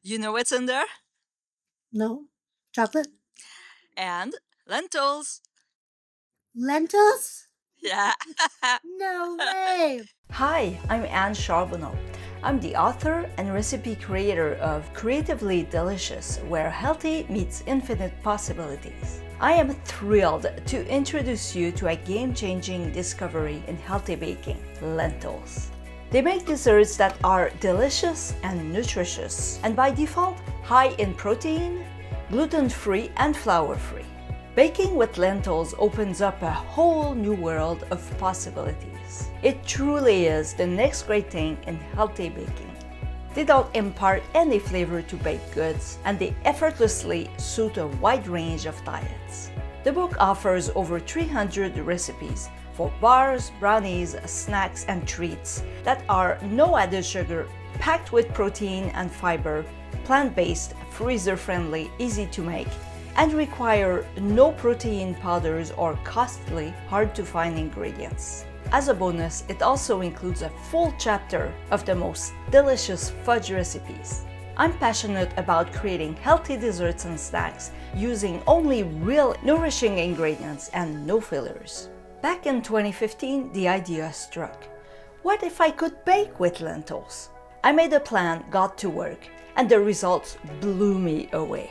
You know what's in there? No? Chocolate? And lentils. Lentils? Yeah. No way! Hi, I'm Charbonneau. I'm the author and recipe creator of Creatively Delicious, where healthy meets infinite possibilities. I am thrilled to introduce you to a game-changing discovery in healthy baking, lentils. They make desserts that are delicious and nutritious, and by default, high in protein, gluten-free and flour-free. Baking with lentils opens up a whole new world of possibilities. It truly is the next great thing in healthy baking. They don't impart any flavor to baked goods, and they effortlessly suit a wide range of diets. The book offers over 300 recipes for bars, brownies, snacks, and treats that are no added sugar, packed with protein and fiber, plant-based, freezer-friendly, easy to make, and require no protein powders or costly, hard-to-find ingredients. As a bonus, it also includes a full chapter of the most delicious fudge recipes. I'm passionate about creating healthy desserts and snacks using only real, nourishing ingredients and no fillers. Back in 2015, the idea struck. What if I could bake with lentils? I made a plan, got to work, and the results blew me away.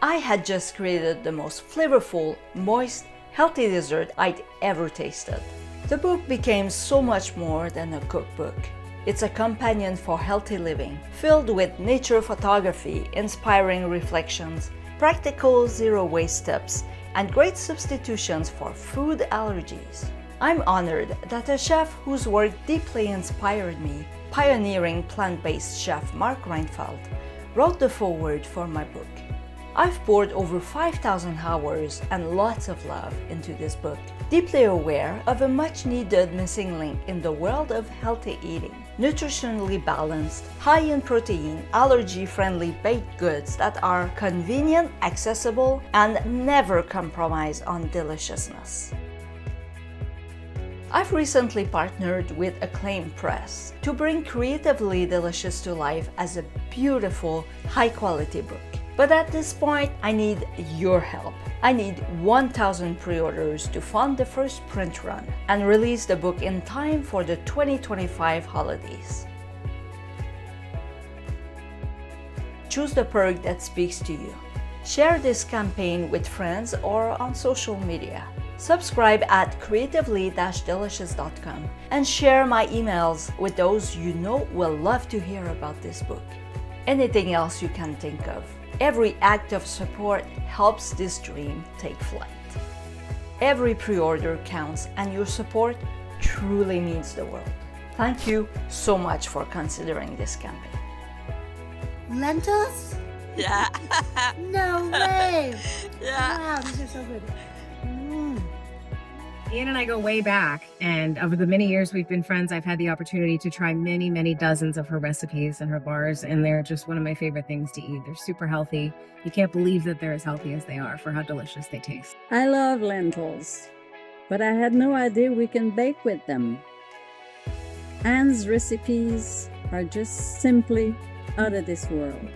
I had just created the most flavorful, moist, healthy dessert I'd ever tasted. The book became so much more than a cookbook. It's a companion for healthy living, filled with nature photography, inspiring reflections, practical zero-waste tips, and great substitutions for food allergies. I'm honored that a chef whose work deeply inspired me, pioneering plant-based chef Mark Reinfeld, wrote the foreword for my book. I've poured over 5,000 hours and lots of love into this book, deeply aware of a much-needed missing link in the world of healthy eating. Nutritionally balanced, high in protein, allergy-friendly baked goods that are convenient, accessible, and never compromise on deliciousness. I've recently partnered with Acclaim Press to bring Creatively Delicious to life as a beautiful, high-quality book. But at this point, I need your help. I need 1,000 pre-orders to fund the first print run and release the book in time for the 2025 holidays. Choose the perk that speaks to you. Share this campaign with friends or on social media. Subscribe at creatively-delicious.com and share my emails with those you know will love to hear about this book. Anything else you can think of. Every act of support helps this dream take flight. Every pre-order counts, and your support truly means the world. Thank you so much for considering this campaign. Lentils? Yeah. No way! Yeah. Wow, these are so good. Ian and I go way back, and over the many years we've been friends, I've had the opportunity to try many, many dozens of her recipes and her bars, and they're just one of my favorite things to eat. They're super healthy. You can't believe that they're as healthy as they are for how delicious they taste. I love lentils, but I had no idea we can bake with them. Anne's recipes are just simply out of this world.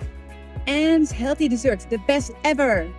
Anne's healthy desserts, the best ever.